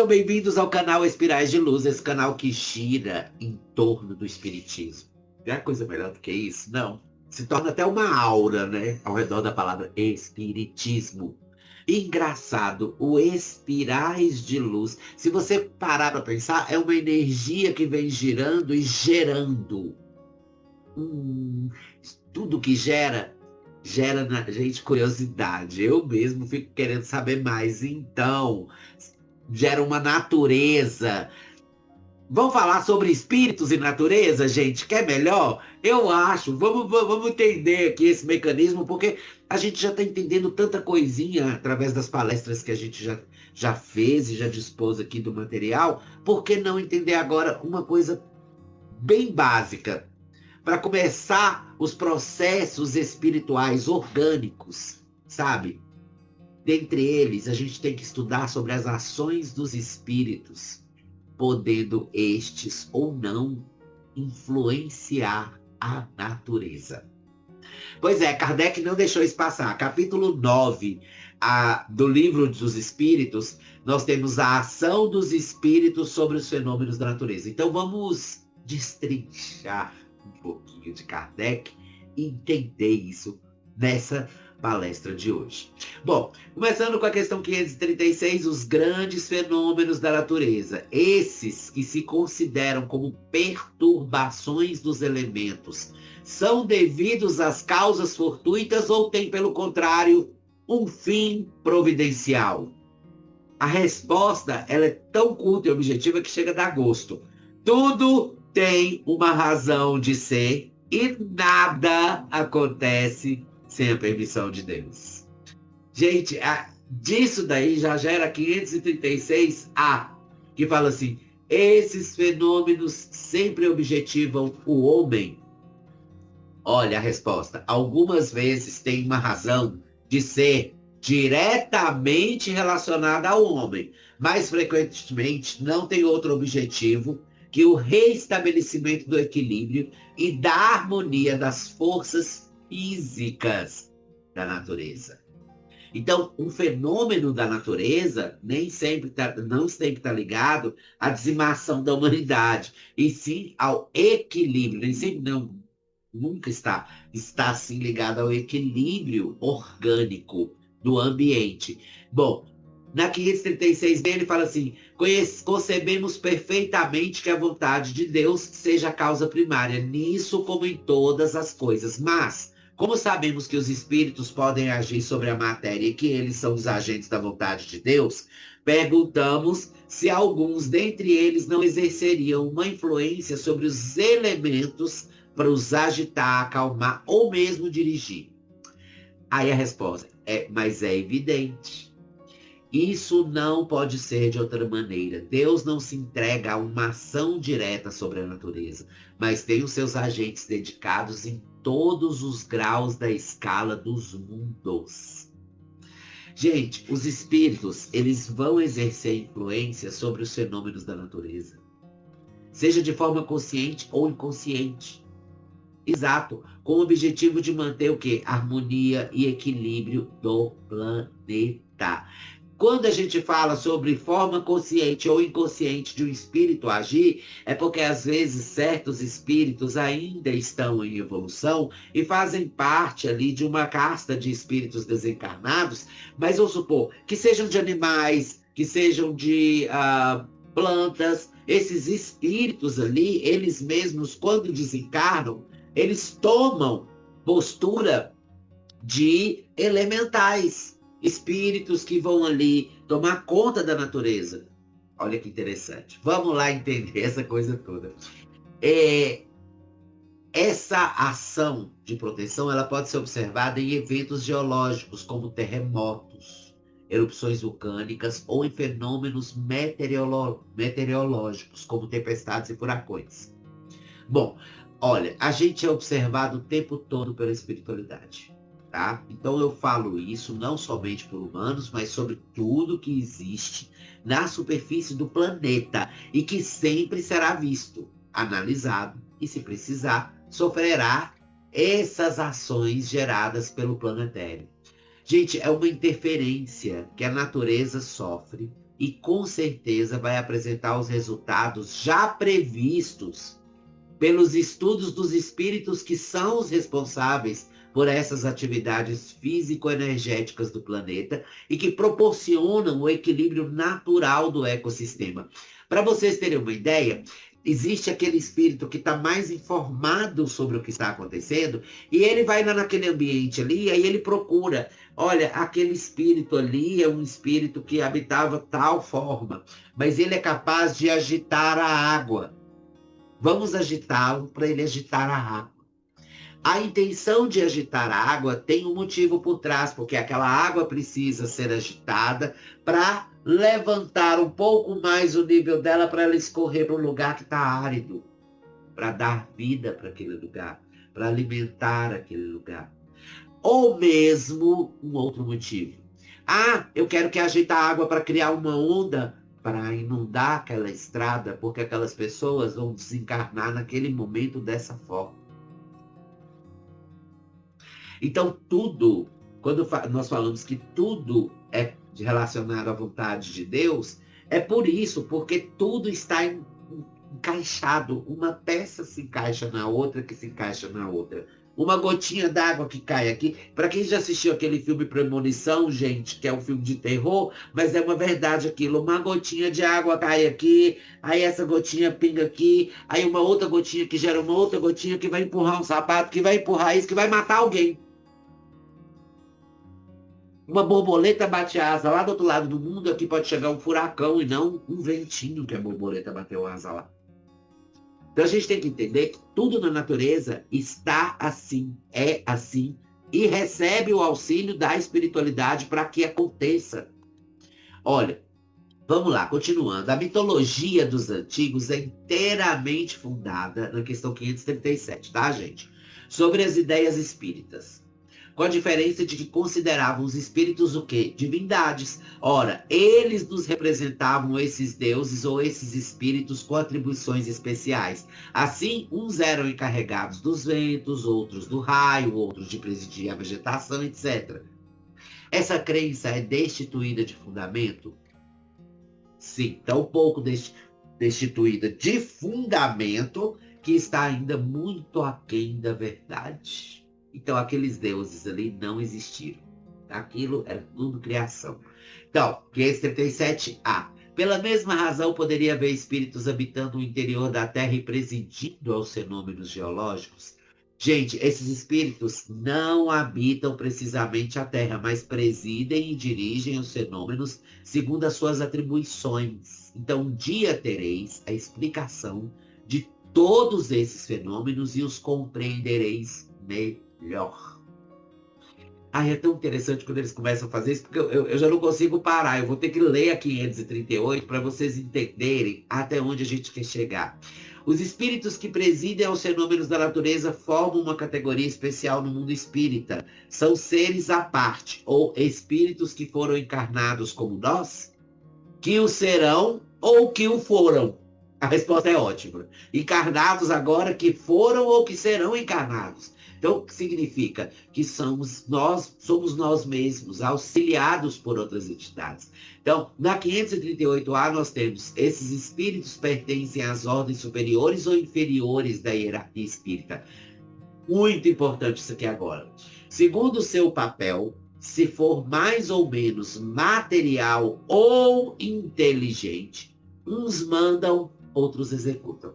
Sejam bem-vindos ao canal Espirais de Luz, esse canal que gira em torno do espiritismo. Tem uma coisa melhor do que isso? Não. Se torna até uma aura, né? Ao redor da palavra espiritismo. Engraçado, o Espirais de Luz, se você parar para pensar, é uma energia que vem girando e gerando. Tudo que gera na gente curiosidade. Eu mesmo fico querendo saber mais. Então, gera uma natureza. Vamos falar sobre espíritos e natureza, gente? Quer melhor? Eu acho. Vamos entender aqui esse mecanismo, porque a gente já está entendendo tanta coisinha através das palestras que a gente já fez e já dispôs aqui do material. Por que não entender agora uma coisa bem básica? Para começar os processos espirituais orgânicos, sabe? Dentre eles, a gente tem que estudar sobre as ações dos espíritos, podendo estes ou não influenciar a natureza. Pois é, Kardec não deixou isso passar. Capítulo 9 do Livro dos Espíritos, nós temos a ação dos espíritos sobre os fenômenos da natureza. Então vamos destrinchar um pouquinho de Kardec e entender isso nessa palestra de hoje. Bom, começando com a questão 536, os grandes fenômenos da natureza. Esses que se consideram como perturbações dos elementos, são devidos às causas fortuitas ou têm, pelo contrário, um fim providencial? A resposta ela é tão curta e objetiva que chega a dar gosto. Tudo tem uma razão de ser e nada acontece sem a permissão de Deus. Gente, disso daí já gera 536A, que fala assim: esses fenômenos sempre objetivam o homem. Olha a resposta. Algumas vezes tem uma razão de ser diretamente relacionada ao homem, mas frequentemente não tem outro objetivo que o reestabelecimento do equilíbrio e da harmonia das forças físicas da natureza. Então, um fenômeno da natureza não sempre está ligado à dizimação da humanidade, e sim ao equilíbrio. Nem sempre, não, nunca está assim ligado ao equilíbrio orgânico do ambiente. Bom, na 536b ele fala assim: concebemos perfeitamente que a vontade de Deus seja a causa primária, nisso como em todas as coisas. Mas, como sabemos que os espíritos podem agir sobre a matéria e que eles são os agentes da vontade de Deus, perguntamos se alguns dentre eles não exerceriam uma influência sobre os elementos para os agitar, acalmar ou mesmo dirigir. Aí a resposta mas é evidente. Isso não pode ser de outra maneira. Deus não se entrega a uma ação direta sobre a natureza, mas tem os seus agentes dedicados em todos os graus da escala dos mundos. Gente, os espíritos, eles vão exercer influência sobre os fenômenos da natureza, seja de forma consciente ou inconsciente. Exato, com o objetivo de manter o quê? Harmonia e equilíbrio do planeta. Quando a gente fala sobre forma consciente ou inconsciente de um espírito agir, é porque às vezes certos espíritos ainda estão em evolução e fazem parte ali de uma casta de espíritos desencarnados, mas vamos supor que sejam de animais, que sejam de plantas. Esses espíritos ali, eles mesmos, quando desencarnam, eles tomam postura de elementais. Espíritos que vão ali tomar conta da natureza. Olha que interessante. Vamos lá entender essa coisa toda. Essa ação de proteção ela pode ser observada em eventos geológicos, como terremotos, erupções vulcânicas ou em fenômenos meteorológicos, como tempestades e furacões. Bom, olha, a gente é observado o tempo todo pela espiritualidade. Tá? Então eu falo isso não somente por humanos, mas sobre tudo que existe na superfície do planeta e que sempre será visto, analisado e, se precisar, sofrerá essas ações geradas pelo plano etéreo. Gente, é uma interferência que a natureza sofre e com certeza vai apresentar os resultados já previstos pelos estudos dos espíritos que são os responsáveis por essas atividades físico-energéticas do planeta e que proporcionam o equilíbrio natural do ecossistema. Para vocês terem uma ideia, existe aquele espírito que está mais informado sobre o que está acontecendo e ele vai lá naquele ambiente ali, aí ele procura, olha, aquele espírito ali é um espírito que habitava tal forma, mas ele é capaz de agitar a água. Vamos agitá-lo para ele agitar a água. A intenção de agitar a água tem um motivo por trás, porque aquela água precisa ser agitada para levantar um pouco mais o nível dela para ela escorrer para um lugar que está árido, para dar vida para aquele lugar, para alimentar aquele lugar. Ou mesmo um outro motivo. Ah, eu quero que agite a água para criar uma onda para inundar aquela estrada, porque aquelas pessoas vão desencarnar naquele momento dessa forma. Então, tudo, quando nós falamos que tudo é relacionado à vontade de Deus, é por isso, porque tudo está encaixado. Uma peça se encaixa na outra, que se encaixa na outra. Uma gotinha d'água que cai aqui. Para quem já assistiu aquele filme Premonição, gente, que é um filme de terror, mas é uma verdade aquilo. Uma gotinha de água cai aqui, aí essa gotinha pinga aqui, aí uma outra gotinha que gera uma outra gotinha que vai empurrar um sapato, que vai empurrar isso, que vai matar alguém. Uma borboleta bate asa lá do outro lado do mundo, aqui pode chegar um furacão e não um ventinho que a borboleta bateu asa lá. Então a gente tem que entender que tudo na natureza está assim, é assim, e recebe o auxílio da espiritualidade para que aconteça. Olha, vamos lá, continuando. A mitologia dos antigos é inteiramente fundada na questão 537, tá, gente? Sobre as ideias espíritas. Com a diferença de que consideravam os espíritos o quê? Divindades. Ora, eles nos representavam esses deuses ou esses espíritos com atribuições especiais. Assim, uns eram encarregados dos ventos, outros do raio, outros de presidir a vegetação, etc. Essa crença é destituída de fundamento? Sim, tão pouco destituída de fundamento que está ainda muito aquém da verdade. Então, aqueles deuses ali não existiram. Aquilo era tudo criação. Então, 537A. Pela mesma razão, poderia haver espíritos habitando o interior da Terra e presidindo aos fenômenos geológicos? Gente, esses espíritos não habitam precisamente a Terra, mas presidem e dirigem os fenômenos segundo as suas atribuições. Então, um dia tereis a explicação de todos esses fenômenos e os compreendereis melhor. É tão interessante quando eles começam a fazer isso, porque eu já não consigo parar. Eu vou ter que ler a 538 para vocês entenderem até onde a gente quer chegar. Os espíritos que presidem aos fenômenos da natureza formam uma categoria especial no mundo espírita. São seres à parte, ou espíritos que foram encarnados como nós, que o serão ou que o foram. A resposta é ótima. Encarnados agora que foram ou que serão encarnados. Então, o que significa? Que somos nós mesmos, auxiliados por outras entidades. Então, na 538A, nós temos esses espíritos pertencem às ordens superiores ou inferiores da hierarquia espírita. Muito importante isso aqui agora. Segundo o seu papel, se for mais ou menos material ou inteligente, uns mandam, outros executam.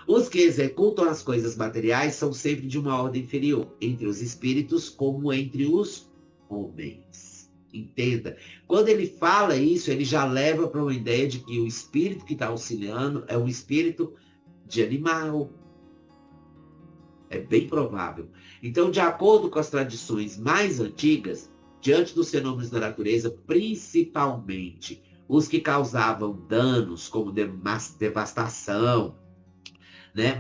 Os que executam as coisas materiais são sempre de uma ordem inferior, entre os espíritos como entre os homens. Entenda. Quando ele fala isso, ele já leva para uma ideia de que o espírito que está auxiliando é um espírito de animal. É bem provável. Então, de acordo com as tradições mais antigas, diante dos fenômenos da natureza, principalmente os que causavam danos, como devastação,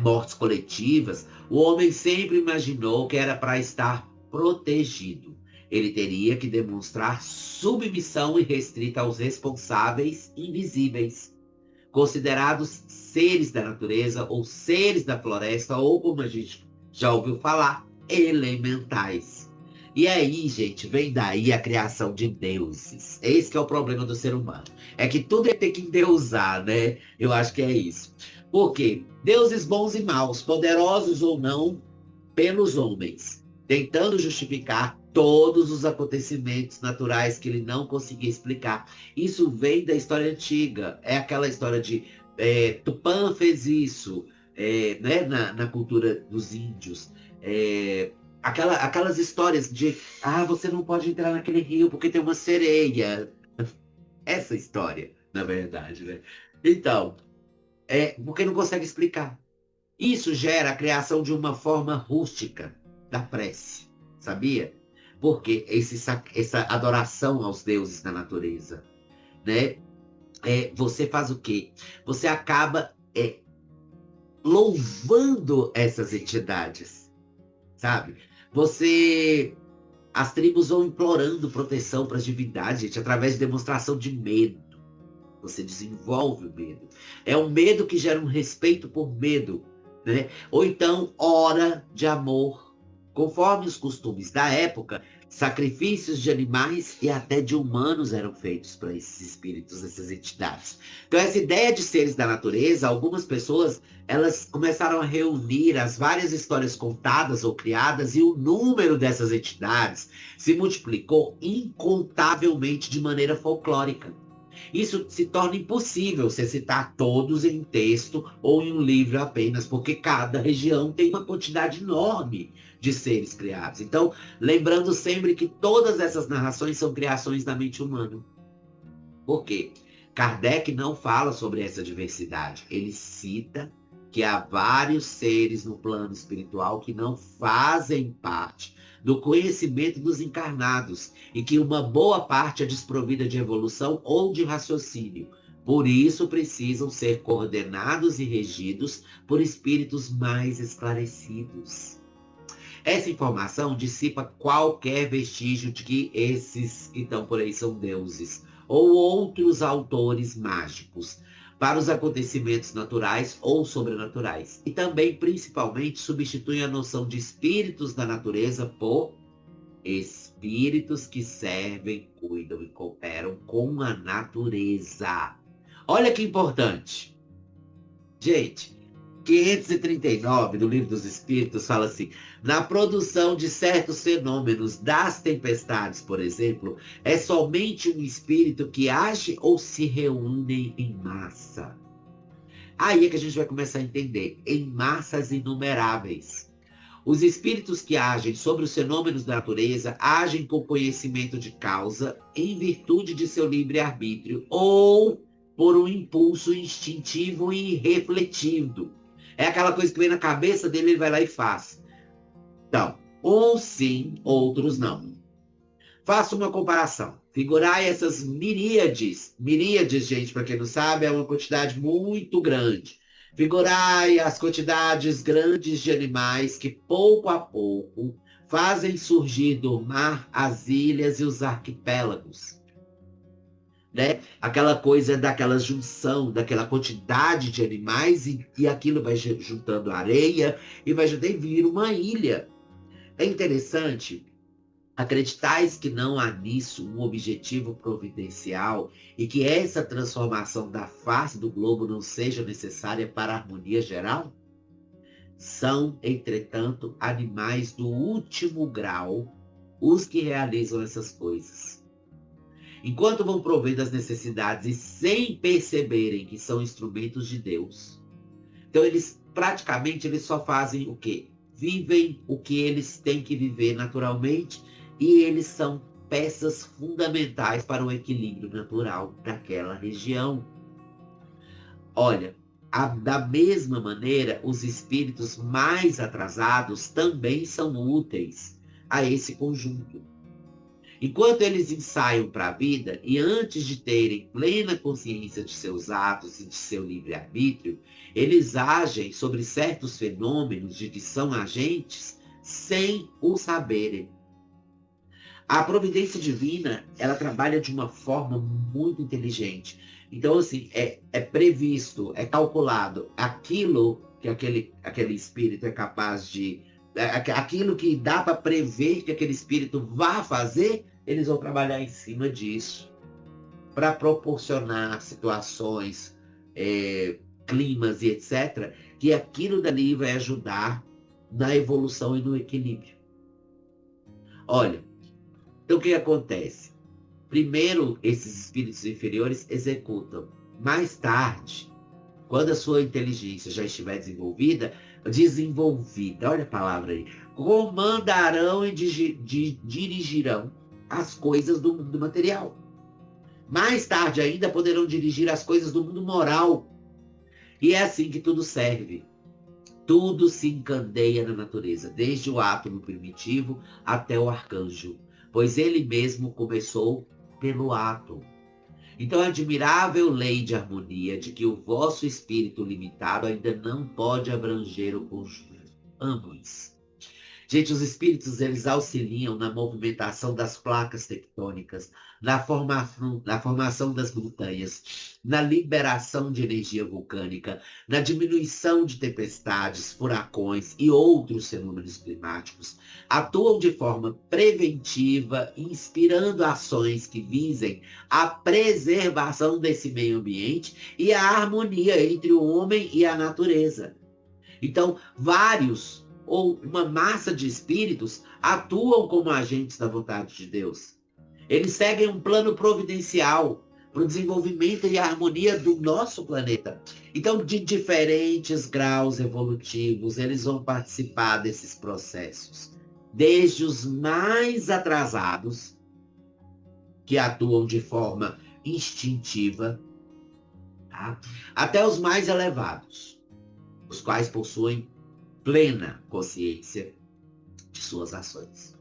mortes coletivas, o homem sempre imaginou que era para estar protegido. Ele teria que demonstrar submissão irrestrita aos responsáveis invisíveis, considerados seres da natureza ou seres da floresta, ou como a gente já ouviu falar, elementais. E aí, gente, vem daí a criação de deuses. Esse que é o problema do ser humano. É que tudo é ter que endeusar, né? Eu acho que é isso. Por quê? Deuses bons e maus, poderosos ou não, pelos homens, tentando justificar todos os acontecimentos naturais que ele não conseguia explicar. Isso vem da história antiga. É aquela história de Tupã fez isso, né, na cultura dos índios. Aquelas histórias de você não pode entrar naquele rio porque tem uma sereia. Essa história, na verdade, né? Então, porque não consegue explicar. Isso gera a criação de uma forma rústica da prece, sabia? Porque essa adoração aos deuses da natureza, né? Você faz o quê? Você acaba louvando essas entidades, sabe? As tribos vão implorando proteção para as divindades, gente, através de demonstração de medo. Você desenvolve o medo. É um medo que gera um respeito por medo, né? Ou então, ora de amor. Conforme os costumes da época, sacrifícios de animais e até de humanos eram feitos para esses espíritos, essas entidades. Então, essa ideia de seres da natureza, algumas pessoas, elas começaram a reunir as várias histórias contadas ou criadas e o número dessas entidades se multiplicou incontavelmente de maneira folclórica. Isso se torna impossível você citar todos em texto ou em um livro apenas, porque cada região tem uma quantidade enorme de seres criados. Então, lembrando sempre que todas essas narrações são criações da mente humana. Por quê? Kardec não fala sobre essa diversidade. Ele cita que há vários seres no plano espiritual que não fazem parte do conhecimento dos encarnados e que uma boa parte é desprovida de evolução ou de raciocínio. Por isso precisam ser coordenados e regidos por espíritos mais esclarecidos. Essa informação dissipa qualquer vestígio de que esses que estão por aí são deuses ou outros autores mágicos para os acontecimentos naturais ou sobrenaturais. E também, principalmente, substitui a noção de espíritos da natureza por espíritos que servem, cuidam e cooperam com a natureza. Olha que importante. Gente, 539 do Livro dos Espíritos fala assim: na produção de certos fenômenos das tempestades, por exemplo, é somente um espírito que age ou se reúne em massa. Aí é que a gente vai começar a entender, em massas inumeráveis. Os espíritos que agem sobre os fenômenos da natureza agem com conhecimento de causa, em virtude de seu livre-arbítrio, ou por um impulso instintivo e irrefletido. É aquela coisa que vem na cabeça dele, ele vai lá e faz. Então, uns sim, outros não. Faça uma comparação. Figurai essas miríades. Miríades, gente, para quem não sabe, é uma quantidade muito grande. Figurai as quantidades grandes de animais que, pouco a pouco, fazem surgir do mar as ilhas e os arquipélagos. Né? Aquela coisa daquela junção, daquela quantidade de animais e aquilo vai juntando areia e vai juntando e vira uma ilha. É interessante. Acreditais que não há nisso um objetivo providencial e que essa transformação da face do globo não seja necessária para a harmonia geral? São, entretanto, animais do último grau os que realizam essas coisas. Enquanto vão provendo as necessidades e sem perceberem que são instrumentos de Deus. Então eles praticamente só fazem o quê? Vivem o que eles têm que viver naturalmente e eles são peças fundamentais para o equilíbrio natural daquela região. Olha, da mesma maneira, os espíritos mais atrasados também são úteis a esse conjunto. Enquanto eles ensaiam para a vida e antes de terem plena consciência de seus atos e de seu livre-arbítrio, eles agem sobre certos fenômenos de que são agentes sem o saberem. A providência divina, ela trabalha de uma forma muito inteligente. Então, assim, é previsto, é calculado aquilo que aquele espírito é capaz de aquilo que dá para prever que aquele espírito vá fazer, eles vão trabalhar em cima disso, para proporcionar situações, climas e etc., que aquilo dali vai ajudar na evolução e no equilíbrio. Olha, então o que acontece? Primeiro, esses espíritos inferiores executam. Mais tarde, quando a sua inteligência já estiver desenvolvida, olha a palavra aí, comandarão e dirigirão as coisas do mundo material. Mais tarde ainda poderão dirigir as coisas do mundo moral. E é assim que tudo serve. Tudo se encandeia na natureza, desde o átomo primitivo até o arcanjo, pois ele mesmo começou pelo átomo. Então, a admirável lei de harmonia de que o vosso espírito limitado ainda não pode abranger o conjunto. Ambos. Gente, os espíritos, eles auxiliam na movimentação das placas tectônicas, na formação das montanhas, na liberação de energia vulcânica, na diminuição de tempestades, furacões e outros fenômenos climáticos. Atuam de forma preventiva, inspirando ações que visem a preservação desse meio ambiente e a harmonia entre o homem e a natureza. Então, vários ou uma massa de espíritos atuam como agentes da vontade de Deus. Eles seguem um plano providencial para o desenvolvimento e a harmonia do nosso planeta. Então, de diferentes graus evolutivos, eles vão participar desses processos. Desde os mais atrasados, que atuam de forma instintiva, tá? Até os mais elevados, os quais possuem plena consciência de suas ações.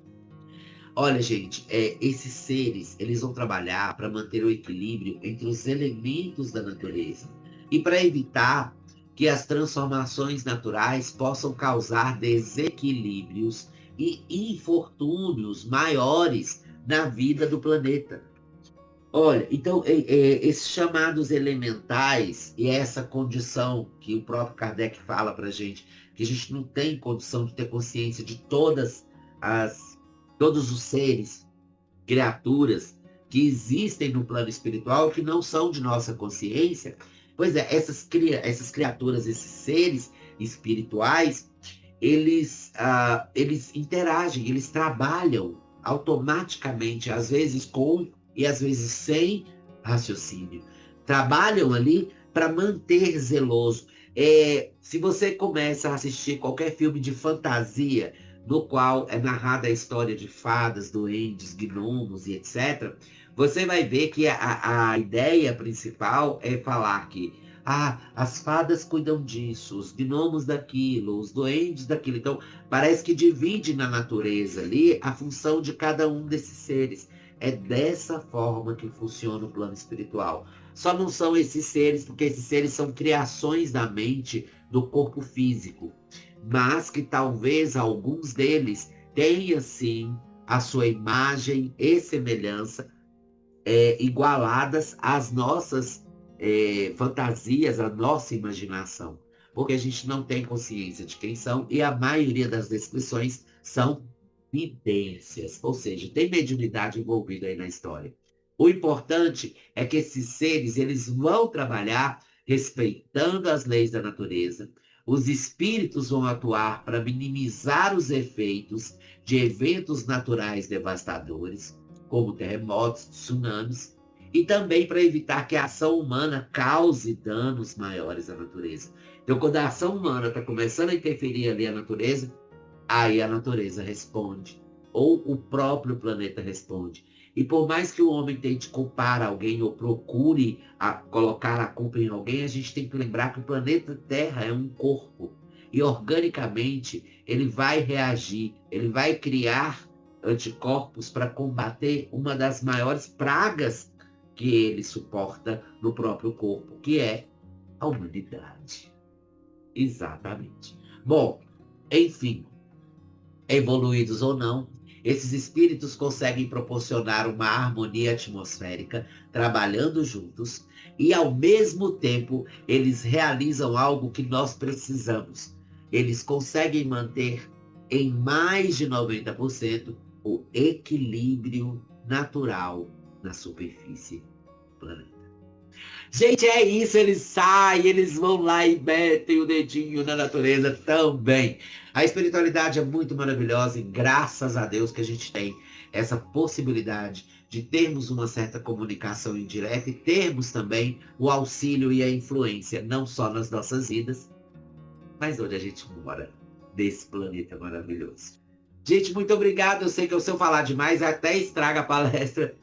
Olha, gente, esses seres, eles vão trabalhar para manter o equilíbrio entre os elementos da natureza e para evitar que as transformações naturais possam causar desequilíbrios e infortúnios maiores na vida do planeta. Olha, então, esses chamados elementais e essa condição que o próprio Kardec fala para a gente, que a gente não tem condição de ter consciência de todos os seres, criaturas que existem no plano espiritual que não são de nossa consciência. Pois é, essas criaturas, esses seres espirituais, eles interagem, eles trabalham automaticamente, às vezes com e às vezes sem raciocínio. Trabalham ali para manter zeloso. Se você começa a assistir qualquer filme de fantasia, no qual é narrada a história de fadas, duendes, gnomos e etc., você vai ver que a ideia principal é falar que as fadas cuidam disso, os gnomos daquilo, os duendes daquilo. Então, parece que divide na natureza ali a função de cada um desses seres. É dessa forma que funciona o plano espiritual. Só não são esses seres, porque esses seres são criações da mente do corpo físico. Mas que talvez alguns deles tenham, sim, a sua imagem e semelhança igualadas às nossas fantasias, à nossa imaginação. Porque a gente não tem consciência de quem são e a maioria das descrições são vidências, ou seja, tem mediunidade envolvida aí na história. O importante é que esses seres, eles vão trabalhar respeitando as leis da natureza. Os espíritos vão atuar para minimizar os efeitos de eventos naturais devastadores, como terremotos, tsunamis, e também para evitar que a ação humana cause danos maiores à natureza. Então, quando a ação humana está começando a interferir ali a natureza, aí a natureza responde, ou o próprio planeta responde. E por mais que o homem tente culpar alguém ou procure colocar a culpa em alguém, a gente tem que lembrar que o planeta Terra é um corpo. E organicamente ele vai reagir, ele vai criar anticorpos para combater uma das maiores pragas que ele suporta no próprio corpo, que é a humanidade. Exatamente. Bom, enfim, evoluídos ou não, esses espíritos conseguem proporcionar uma harmonia atmosférica, trabalhando juntos, e ao mesmo tempo eles realizam algo que nós precisamos. Eles conseguem manter em mais de 90% o equilíbrio natural na superfície do planeta. Gente, é isso, eles saem, eles vão lá e metem o dedinho na natureza também. A espiritualidade é muito maravilhosa e graças a Deus que a gente tem essa possibilidade de termos uma certa comunicação indireta e termos também o auxílio e a influência, não só nas nossas vidas, mas onde a gente mora, desse planeta maravilhoso. Gente, muito obrigado. Eu sei que se eu falar demais, até estraga a palestra.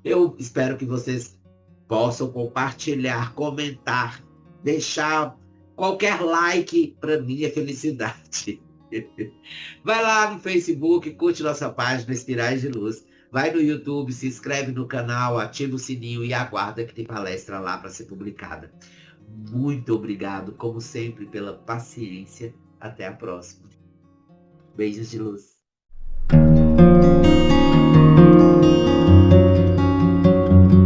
Eu espero que vocês possam compartilhar, comentar, deixar qualquer like para mim é felicidade. Vai lá no Facebook, curte nossa página Espirais de Luz. Vai no YouTube, se inscreve no canal, ativa o sininho e aguarda que tem palestra lá para ser publicada. Muito obrigado, como sempre, pela paciência. Até a próxima. Beijos de luz.